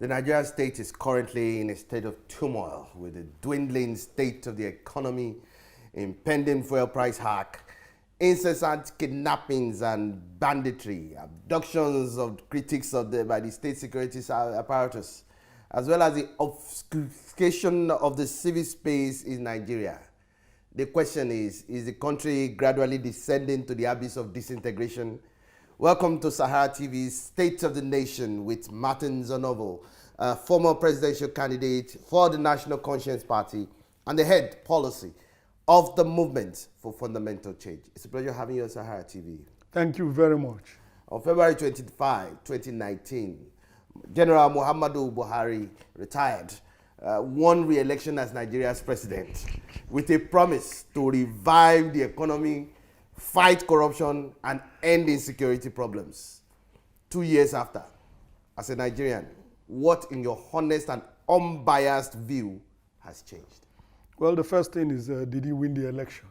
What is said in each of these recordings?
The Nigerian state is currently in a state of turmoil with a dwindling state of the economy, impending fuel price hike, incessant kidnappings and banditry, abductions of critics by the state security apparatus, as well as the obfuscation of the civil space in Nigeria. The question is the country gradually descending to the abyss of disintegration? Welcome to Sahara TV's State of the Nation with Martin Onovo, a former presidential candidate for the National Conscience Party and the head policy of the Movement for Fundamental Change. It's a pleasure having you on Sahara TV. Thank you very much. On February 25, 2019, General Muhammadu Buhari retired, won re-election as Nigeria's president with a promise to revive the economy, fight corruption, and end insecurity problems. 2 years after, as a Nigerian, what, in your honest and unbiased view, has changed? Well, the first thing is, did he win the election?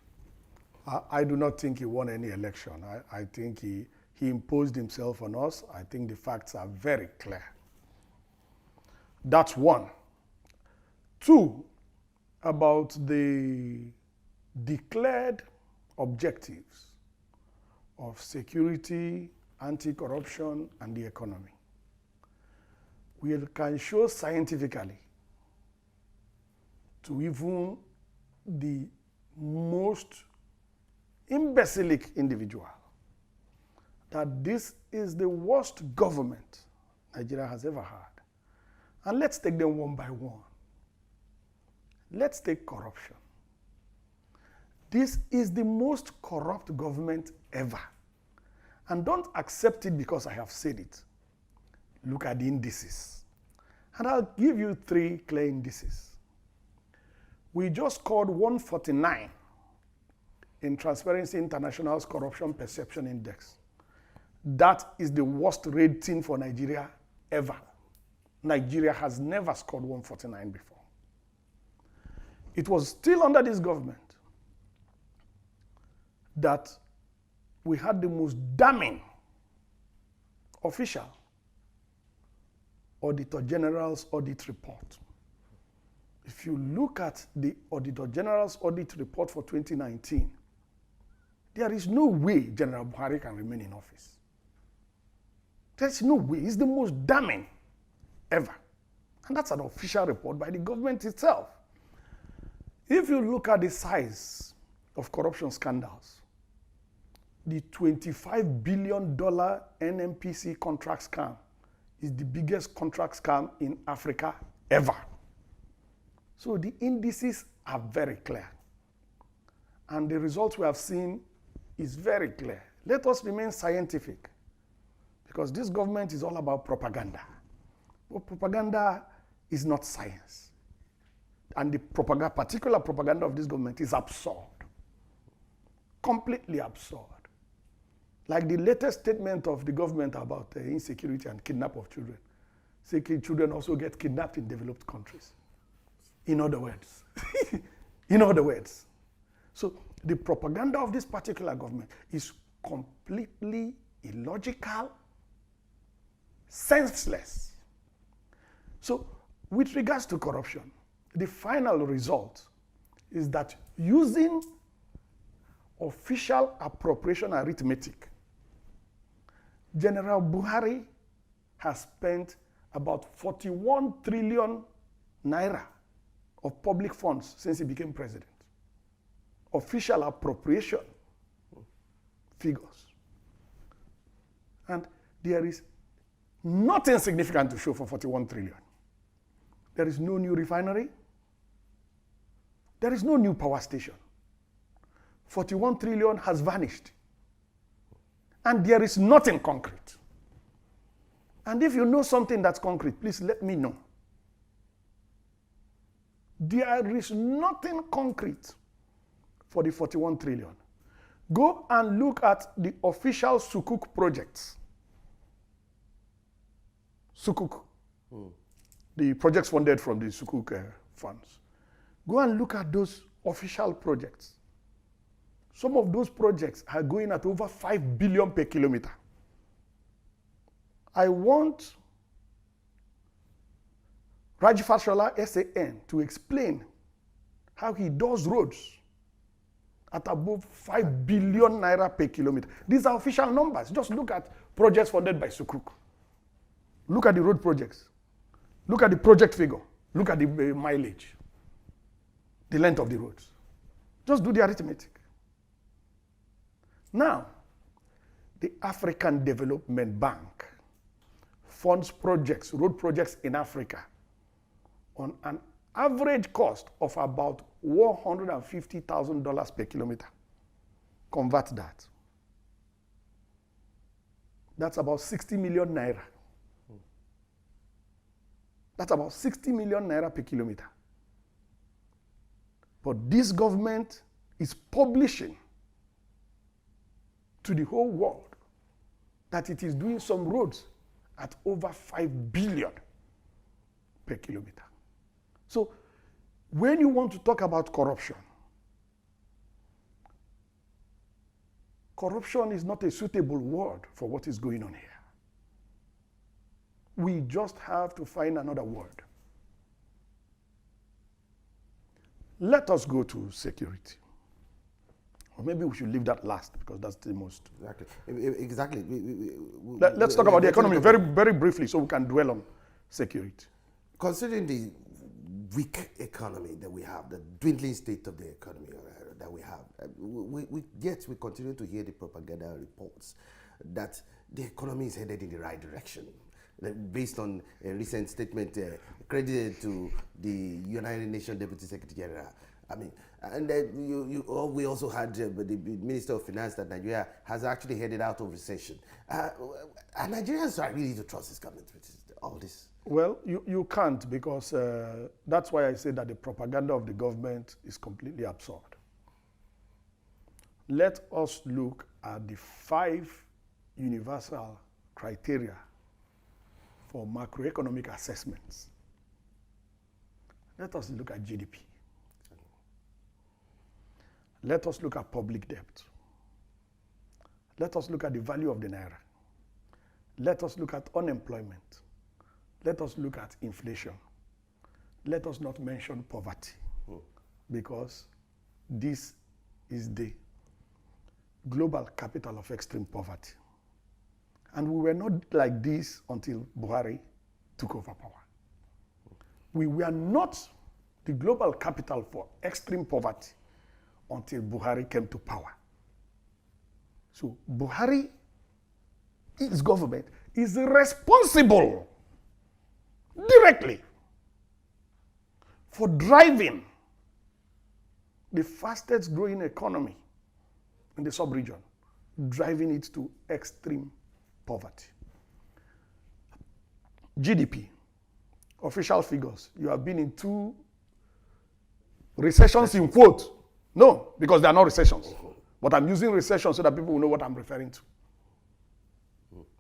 I do not think he won any election. I think he imposed himself on us. I think the facts are very clear. That's one. Two, about the declared objectives of security, anti-corruption, and the economy. We can show scientifically to even the most imbecilic individual that this is the worst government Nigeria has ever had. And let's take them one by one. Let's take corruption. This is the most corrupt government ever. And don't accept it because I have said it. Look at the indices. And I'll give you three clear indices. We just scored 149 in Transparency International's Corruption Perception Index. That is the worst rating for Nigeria ever. Nigeria has never scored 149 before. It was still under this government that we had the most damning official Auditor General's audit report. If you look at the Auditor General's audit report for 2019, there is no way General Buhari can remain in office. There's no way. It's the most damning ever. And that's an official report by the government itself. If you look at the size of corruption scandals, the $25 billion NMPC contract scam is the biggest contract scam in Africa ever. So the indices are very clear. And the results we have seen is very clear. Let us remain scientific, because this government is all about propaganda. But propaganda is not science. And the particular propaganda of this government is absurd. Completely absurd. Like the latest statement of the government about insecurity and kidnap of children. Say children also get kidnapped in developed countries. In other words. In other words. So the propaganda of this particular government is completely illogical, senseless. So with regards to corruption, the final result is that using official appropriation arithmetic, General Buhari has spent about 41 trillion naira of public funds since he became president. Official appropriation figures. And there is nothing significant to show for 41 trillion. There is no new refinery. There is no new power station. 41 trillion has vanished. And there is nothing concrete. And if you know something that's concrete, please let me know. There is nothing concrete for the 41 trillion. Go and look at the official Sukuk projects. Sukuk. The projects funded from the Sukuk funds. Go and look at those official projects. Some of those projects are going at over 5 billion per kilometer. I want Raji Fashola, SAN, to explain how he does roads at above 5 billion naira per kilometer. These are official numbers. Just look at projects funded by Sukuk. Look at the road projects. Look at the project figure. Look at the mileage, the length of the roads. Just do the arithmetic. Now, the African Development Bank funds projects, road projects in Africa on an average cost of about $150,000 per kilometer. Convert that. That's about 60 million naira. That's about 60 million naira per kilometer. But this government is publishing to the whole world that it is doing some roads at over 5 billion per kilometer. So when you want to talk about corruption, corruption is not a suitable word for what is going on here. We just have to find another word. Let us go to security. Or maybe we should leave that last because that's the most. Exactly. Let's talk about the economy very, very briefly so we can dwell on security. Considering the weak economy that we have, the dwindling state of the economy that we have, yet we continue to hear the propaganda reports that the economy is headed in the right direction. Based on a recent statement credited to the United Nations Deputy Secretary General. I mean, and then we also had the Minister of Finance that Nigeria has actually headed out of recession. And Nigerians are really to trust this government with all this. Well, you can't because that's why I say that the propaganda of the government is completely absurd. Let us look at the 5 universal criteria for macroeconomic assessments. Let us look at GDP. Let us look at public debt. Let us look at the value of the naira. Let us look at unemployment. Let us look at inflation. Let us not mention poverty because this is the global capital of extreme poverty. And we were not like this until Buhari took over power. We were not the global capital for extreme poverty until Buhari came to power. So Buhari, his government, is responsible directly for driving the fastest growing economy in the sub-region, driving it to extreme poverty. GDP, official figures. You have been in 2 recessions in quote. No, because they are not recessions. But I'm using recession so that people will know what I'm referring to.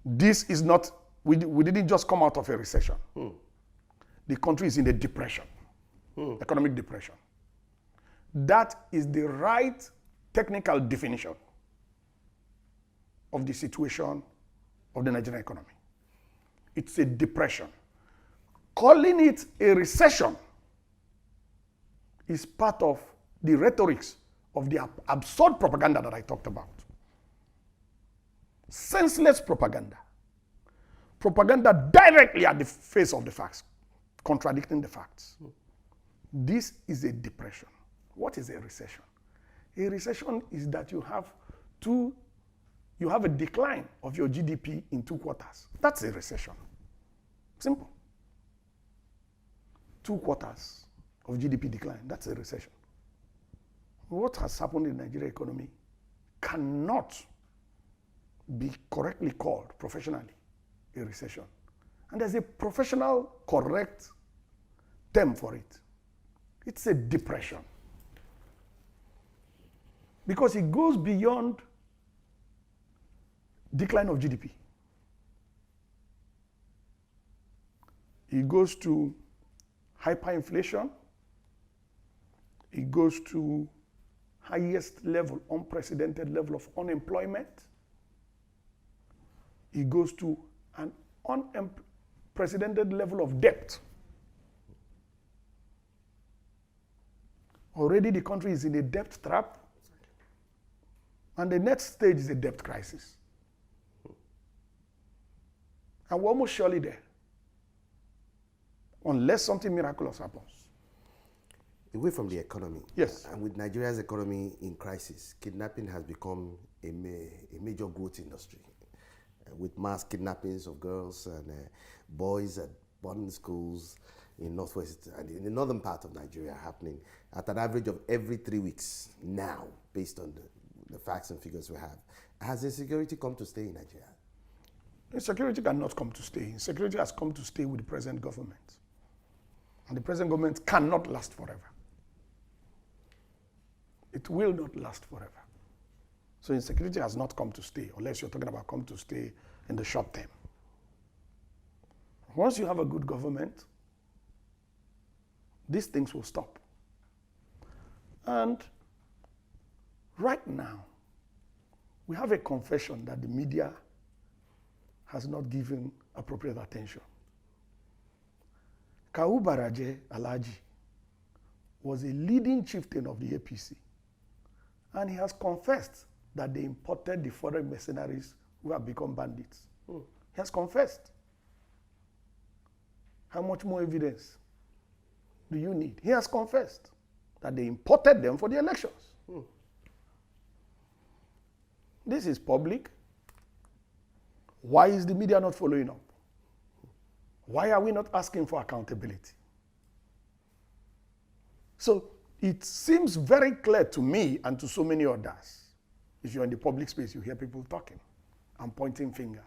This is not, we didn't just come out of a recession. The country is in a depression, economic depression. That is the right technical definition of the situation of the Nigerian economy. It's a depression. Calling it a recession is part of the rhetorics of the absurd propaganda that I talked about. Senseless propaganda. Propaganda directly at the face of the facts, contradicting the facts. This is a depression. What is a recession? A recession is that you have a decline of your GDP in 2 quarters. That's a recession. Simple. 2 quarters of GDP decline, that's a recession. What has happened in the Nigerian economy cannot be correctly called professionally a recession. And there's a professional, correct term for it. It's a depression. Because it goes beyond decline of GDP. It goes to hyperinflation. It goes to highest level, unprecedented level of unemployment. It goes to an unprecedented level of debt. Already the country is in a debt trap. And the next stage is a debt crisis. And we're almost surely there. Unless something miraculous happens. Away from the economy. Yes. And with Nigeria's economy in crisis, kidnapping has become a major growth industry. With mass kidnappings of girls and boys at boarding schools in northwest and in the northern part of Nigeria happening at an average of every 3 weeks now, based on the facts and figures we have. Has insecurity come to stay in Nigeria? Insecurity cannot come to stay. Insecurity has come to stay with the present government. And the present government cannot last forever. It will not last forever. So insecurity has not come to stay, unless you're talking about come to stay in the short term. Once you have a good government, these things will stop. And right now, we have a confession that the media has not given appropriate attention. Kawu Baraje Alhaji was a leading chieftain of the APC, and he has confessed that they imported the foreign mercenaries who have become bandits. He has confessed. How much more evidence do you need? He has confessed that they imported them for the elections. This is public. Why is the media not following up? Why are we not asking for accountability? So it seems very clear to me and to so many others. If you're in the public space, you hear people talking and pointing fingers.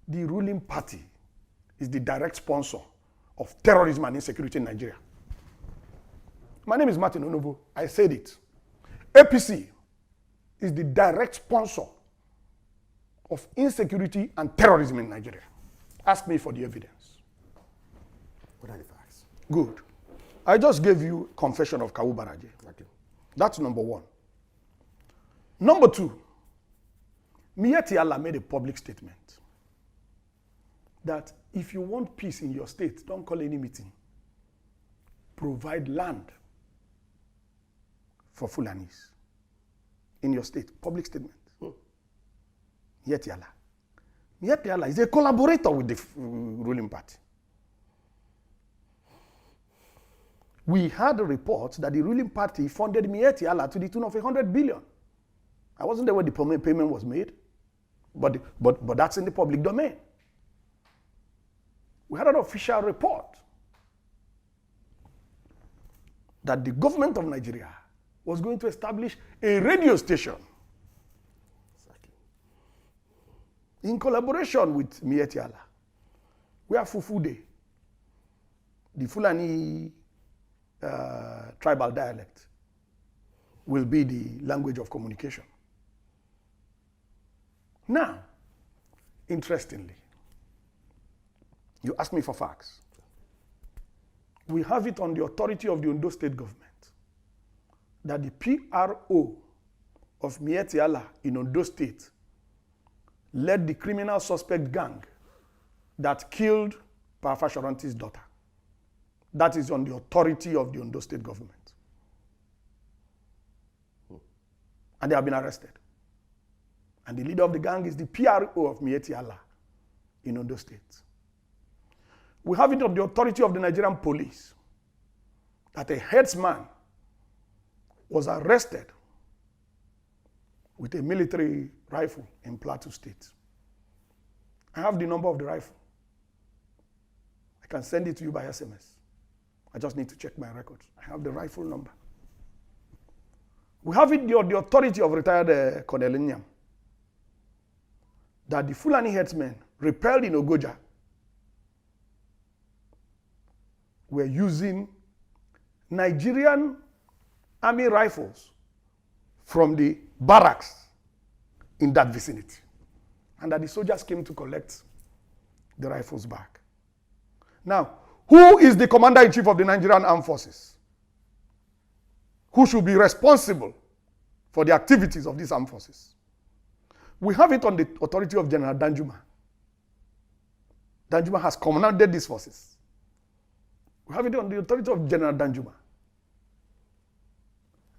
The ruling party is the direct sponsor of terrorism and insecurity in Nigeria. My name is Martin Onovo. I said it. APC is the direct sponsor of insecurity and terrorism in Nigeria. Ask me for the evidence. What are the facts? Good. I just gave you confession of Kawu Baraje. Okay. That's number one. Number two, Miyetti Allah made a public statement that if you want peace in your state, don't call any meeting. Provide land for Fulanis in your state. Public statement. Miyetti Allah. Miyetti Allah is a collaborator with the ruling party. We had a report that the ruling party funded Miyetti Allah to the tune of 100 billion. I wasn't there when the payment was made, but that's in the public domain. We had an official report that the government of Nigeria was going to establish a radio station in collaboration with Miyetti Allah, where Fufude, the Fulani tribal dialect, will be the language of communication. Now, interestingly, you asked me for facts. We have it on the authority of the Ondo State government that the PRO of Miyetti Allah in Ondo State led the criminal suspect gang that killed Parafa Shoranti's daughter. That is on the authority of the Ondo State government. And they have been arrested. And the leader of the gang is the PRO of Miyetti Allah in Ondo State. We have it on the authority of the Nigerian police that a headsman was arrested with a military rifle in Plateau State. I have the number of the rifle. I can send it to you by SMS. I just need to check my records. I have the rifle number. We have it on the authority of retired Colonel Nyam that the Fulani headsmen repelled in Ogoja were using Nigerian army rifles from the barracks in that vicinity, and that the soldiers came to collect the rifles back. Now, who is the commander-in-chief of the Nigerian Armed Forces? Who should be responsible for the activities of these armed forces? We have it on the authority of General Danjuma. Danjuma has commanded these forces. We have it on the authority of General Danjuma.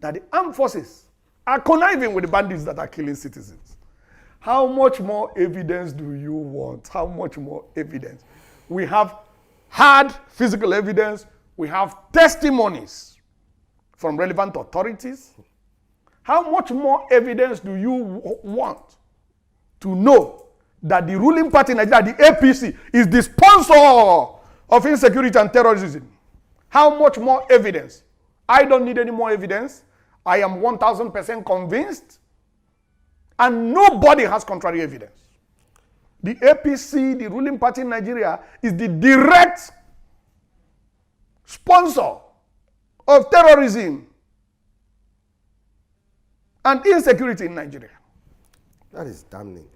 that the armed forces are conniving with the bandits that are killing citizens. How much more evidence do you want? How much more evidence? We have hard physical evidence. We have testimonies from relevant authorities. How much more evidence do you want to know that the ruling party in Nigeria, the APC, is the sponsor of insecurity and terrorism? How much more evidence? I don't need any more evidence. I am 1,000% convinced, and nobody has contrary evidence. The APC, the ruling party in Nigeria, is the direct sponsor of terrorism and insecurity in Nigeria. That is damning.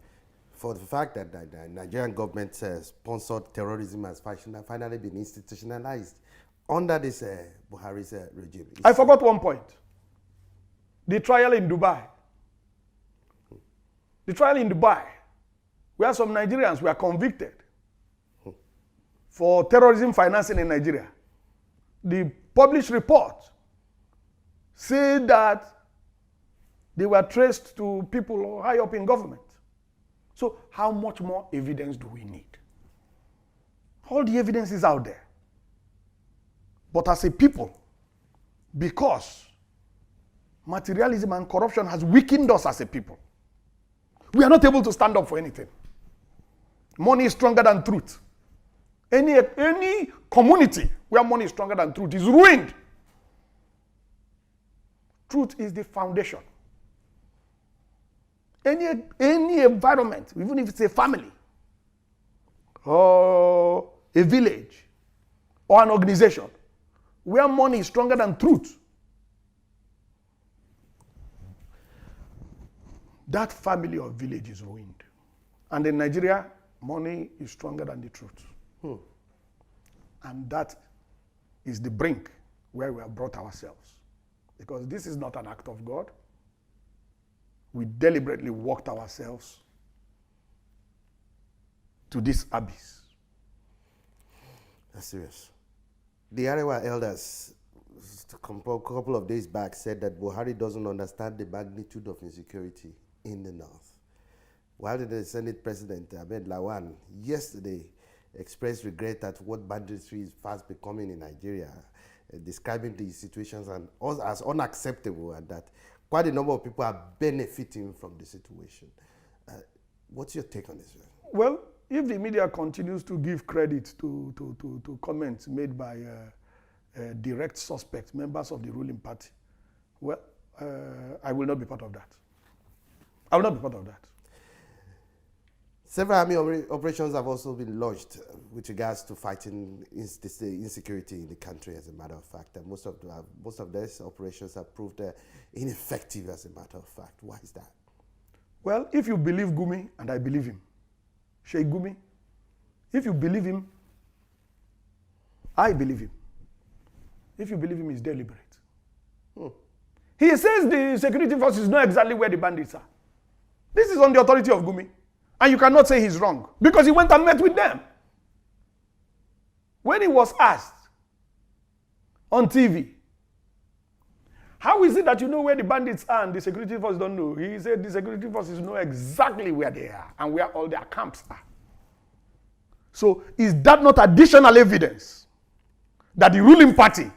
For the fact that the Nigerian government sponsored terrorism has finally been institutionalized under this Buhari's regime. I forgot one point. The trial in Dubai. The trial in Dubai, where some Nigerians were convicted for terrorism financing in Nigeria. The published report said that they were traced to people high up in government. So how much more evidence do we need? All the evidence is out there. But as a people, because materialism and corruption has weakened us as a people, we are not able to stand up for anything. Money is stronger than truth. Any community where money is stronger than truth is ruined. Truth is the foundation. Any environment, even if it's a family, or a village, or an organization, where money is stronger than truth, that family or village is ruined. And in Nigeria, money is stronger than the truth. And that is the brink where we have brought ourselves. Because this is not an act of God. We deliberately walked ourselves to this abyss. That's serious. The Arewa elders, a couple of days back, said that Buhari doesn't understand the magnitude of insecurity in the north. While the Senate President Ahmed Lawan yesterday expressed regret at what banditry is fast becoming in Nigeria, describing the situations as unacceptable, and that quite a number of people are benefiting from the situation. What's your take on this? Well, if the media continues to give credit to comments made by direct suspects, members of the ruling party, well, I will not be part of that. I will not be part of that. Several army operations have also been launched with regards to fighting insecurity in the country, as a matter of fact. And most of these operations have proved ineffective, as a matter of fact. Why is that? Well, if you believe Gumi, and I believe him, Sheikh Gumi, if you believe him, I believe him. If you believe him, he's deliberate. He says the security forces know exactly where the bandits are. This is on the authority of Gumi. And you cannot say he's wrong, because he went and met with them. When he was asked on TV, how is it that you know where the bandits are and the security forces don't know? He said the security forces know exactly where they are and where all their camps are. So is that not additional evidence that the ruling party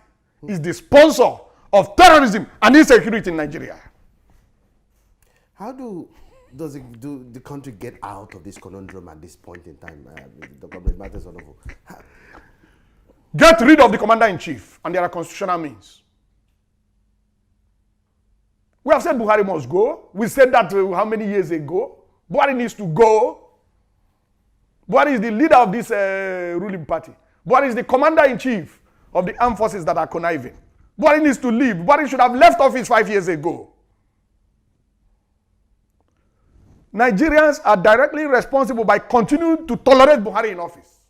is the sponsor of terrorism and insecurity in Nigeria? How does the country get out of this conundrum at this point in time? The government matters Onovo. Get rid of the commander-in-chief, and there are constitutional means. We have said Buhari must go. We said that how many years ago? Buhari needs to go. Buhari is the leader of this ruling party. Buhari is the commander-in-chief of the armed forces that are conniving. Buhari needs to leave. Buhari should have left office 5 years ago. Nigerians are directly responsible by continuing to tolerate Buhari in office.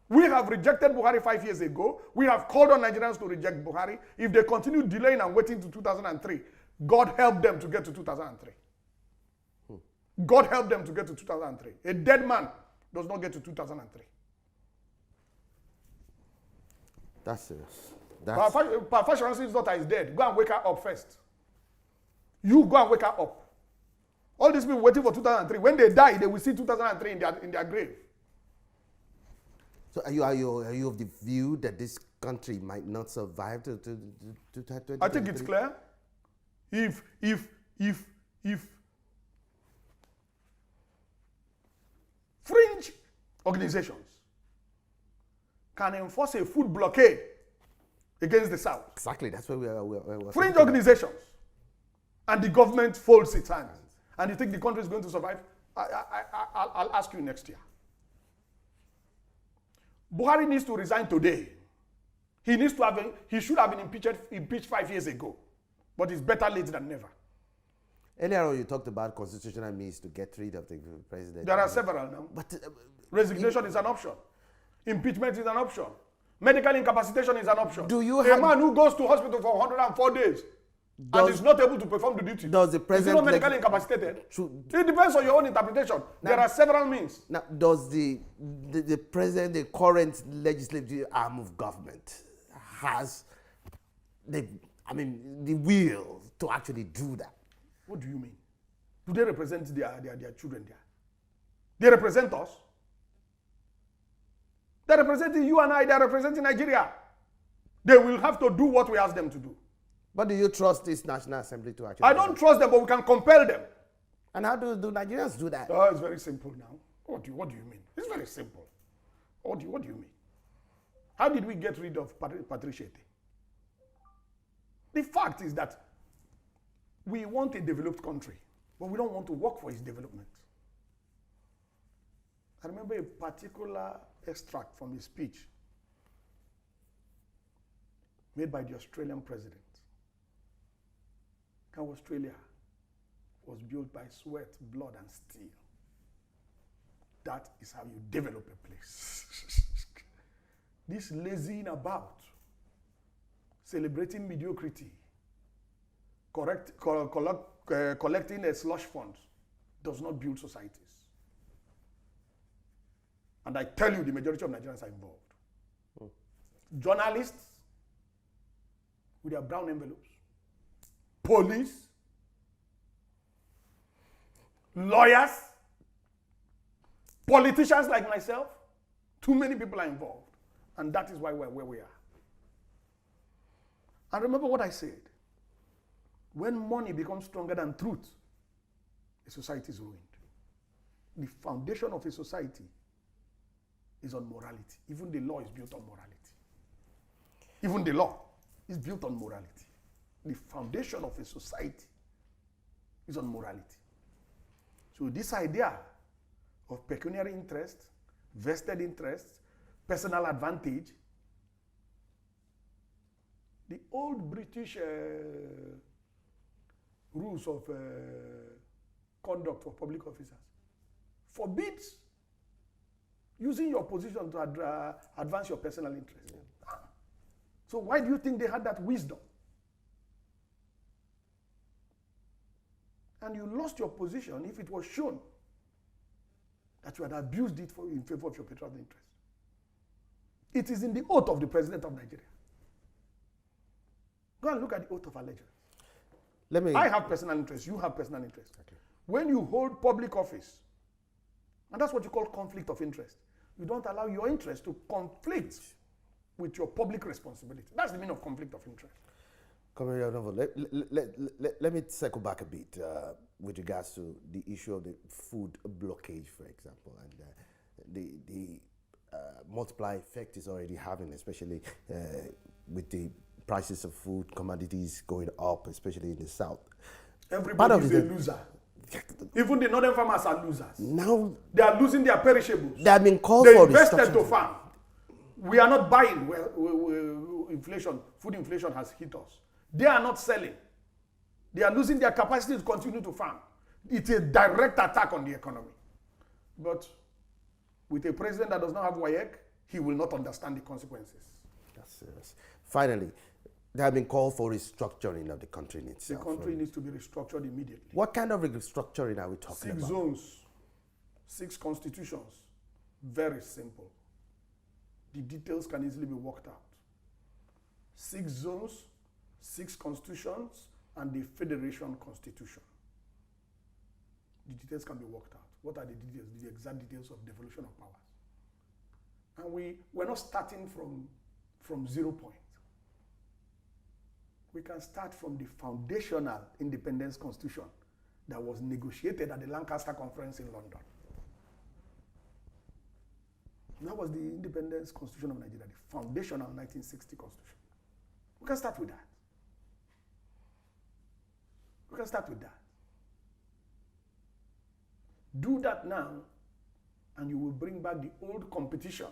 We have rejected Buhari 5 years ago. We have called on Nigerians to reject Buhari. If they continue delaying and waiting to 2003, God help them to get to 2003. God help them to get to 2003. A dead man does not get to 2003. That's serious. Fashiransi's daughter is dead. Go and wake her up first. You go and wake her up. All these people waiting for 2003. When they die, they will see 2003 in their grave. So are you of the view that this country might not survive to 2023? I think it's clear. If fringe organizations can enforce a food blockade against the South. Exactly, that's where we're fringe organizations, and the government folds its hands, and you think the country is going to survive? I'll ask you next year. Buhari needs to resign today. He should have been impeached 5 years ago, but it's better late than never. Earlier on, you talked about constitutional means to get rid of the president. There are several now. But resignation is an option. Impeachment is an option. Medical incapacitation is an option. Do you a man who goes to hospital for 104 days and is not able to perform the duty? Does the president is he not medically incapacitated? It depends on your own interpretation. There are several means. Now, does the president, the current legislative arm of government, has the will to actually do that? What do you mean? Do they represent their children there? They represent us. They're representing you and I. They're representing Nigeria. They will have to do what we ask them to do. But do you trust this National Assembly to actually? I don't trust them, but we can compel them. And how do Nigerians do that? Oh, it's very simple now. What do you mean? It's very simple. What do you mean? How did we get rid of Patricia? The fact is that we want a developed country, but we don't want to work for its development. I remember a particular extract from a speech made by the Australian president. How Australia was built by sweat, blood, and steel. That is how you develop a place. This lazing about, celebrating mediocrity, collecting a slush fund does not build societies. And I tell you, the majority of Nigerians are involved. Journalists with their brown envelopes, police, lawyers, politicians like myself. Too many people are involved. And that is why we're where we are. And remember what I said. When money becomes stronger than truth, a society is ruined. The foundation of a society is on morality. Even the law is built on morality. Even the law is built on morality. The foundation of a society is on morality. So this idea of pecuniary interest, vested interest, personal advantage, the old British rules of conduct for public officers forbids using your position to advance your personal interest. So why do you think they had that wisdom? And you lost your position if it was shown that you had abused it in favor of your personal interest. It is in the oath of the President of Nigeria. Go and look at the oath of allegiance. I have personal interest, you have personal interest. Okay. When you hold public office, and that's what you call conflict of interest, you don't allow your interest to conflict with your public responsibility. That's the meaning of conflict of interest. Comrade Onovo, let me circle back a bit with regards to the issue of the food blockage, for example, and the multiplier effect is already having, especially with the prices of food, commodities going up, especially in the South. Everybody is a loser. Even the northern farmers are losers. Now they are losing their perishables. They have been called for. They invested to farm. We are not buying where inflation, food inflation has hit us. They are not selling. They are losing their capacity to continue to farm. It's a direct attack on the economy. But with a president that does not have WAEC, he will not understand the consequences. That's serious. Finally, they have been called for restructuring of the country in itself. The country needs to be restructured immediately. What kind of restructuring are we talking about? 6 zones, 6 constitutions. Very simple. The details can easily be worked out. 6 zones, 6 constitutions, and the Federation Constitution. The details can be worked out. What are the details? The exact details of devolution of powers. And we're not starting from 0 point. We can start from the foundational independence constitution that was negotiated at the Lancaster Conference in London. That was the independence constitution of Nigeria, the foundational 1960 constitution. We can start with that. We can start with that. Do that now, and you will bring back the old competition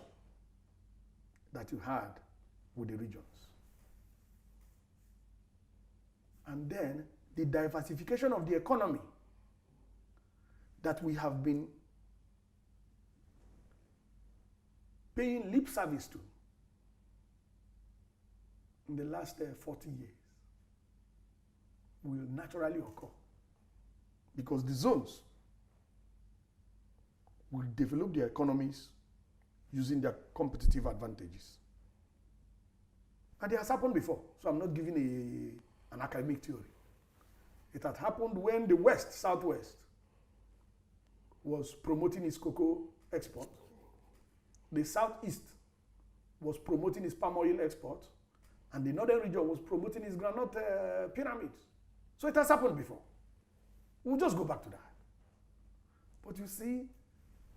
that you had with the regions. And then the diversification of the economy that we have been paying lip service to in the last 40 years will naturally occur, because the zones will develop their economies using their competitive advantages. And it has happened before, so I'm not giving an academic theory. It had happened when the West, Southwest, was promoting its cocoa export. The Southeast was promoting its palm oil export, and the Northern region was promoting its groundnut pyramids. So it has happened before. We'll just go back to that. But you see,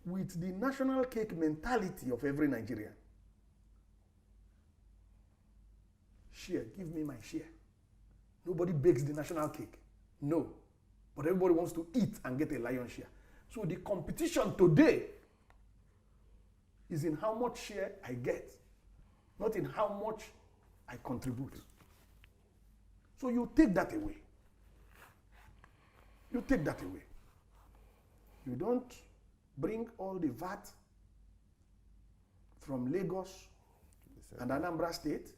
with the national cake mentality of every Nigerian, share, give me my share. Nobody bakes the national cake. No. But everybody wants to eat and get a lion's share. So the competition today is in how much share I get, not in how much I contribute. So you take that away. You take that away. You don't bring all the VAT from Lagos and Anambra State,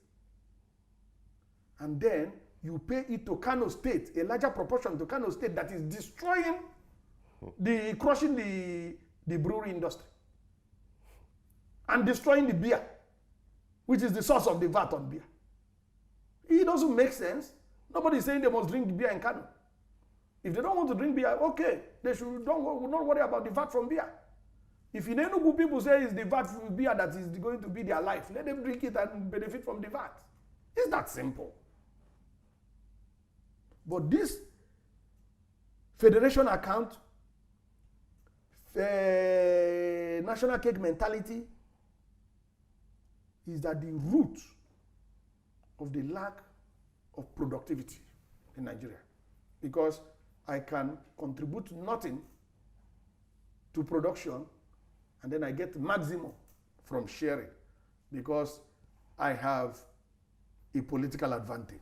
and then you pay it to Kano State, a larger proportion to Kano State that is destroying, crushing the brewery industry and destroying the beer, which is the source of the VAT on beer. It doesn't make sense. Nobody is saying they must drink beer in Kano. If they don't want to drink beer, okay, they should not worry about the VAT from beer. If in Enugu people say it's the VAT from beer that is going to be their life, let them drink it and benefit from the VAT. It's that simple. But this federation account, national cake mentality, is at the root of the lack of productivity in Nigeria. Because I can contribute nothing to production, and then I get maximum from sharing because I have a political advantage.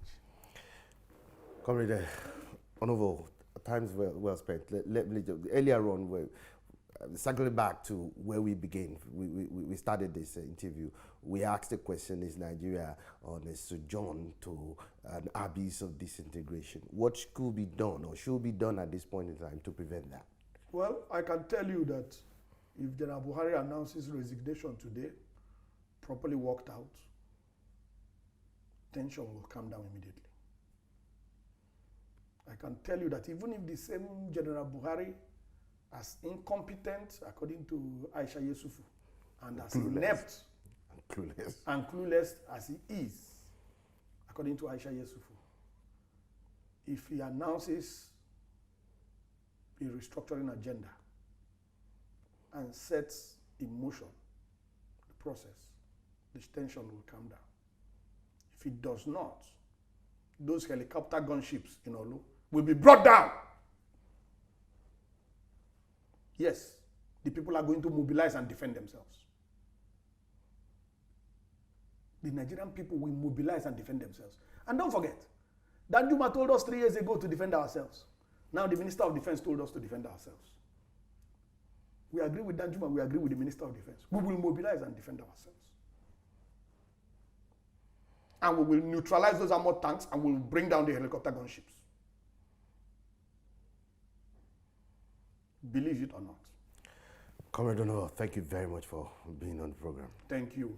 Comrade Onovo, times well spent. Earlier on, circling back to where we began, we started this interview. We asked the question, is Nigeria on a sojourn to an abyss of disintegration? What could be done or should be done at this point in time to prevent that? Well, I can tell you that if General Buhari announces resignation today, properly worked out, tension will come down immediately. I can tell you that even if the same General Buhari, as incompetent, according to Aisha Yesufu, and as inept and clueless as he is, according to Aisha Yesufu, if he announces a restructuring agenda and sets in motion the process, the tension will come down. If he does not, those helicopter gunships in Olu will be brought down. Yes, the people are going to mobilize and defend themselves. The Nigerian people will mobilize and defend themselves. And don't forget, Danjuma told us 3 years ago to defend ourselves. Now the Minister of Defense told us to defend ourselves. We agree with Danjuma, we agree with the Minister of Defense. We will mobilize and defend ourselves. And we will neutralize those armored tanks and we will bring down the helicopter gunships. Believe it or not. Comrade Onovo, thank you very much for being on the program. Thank you.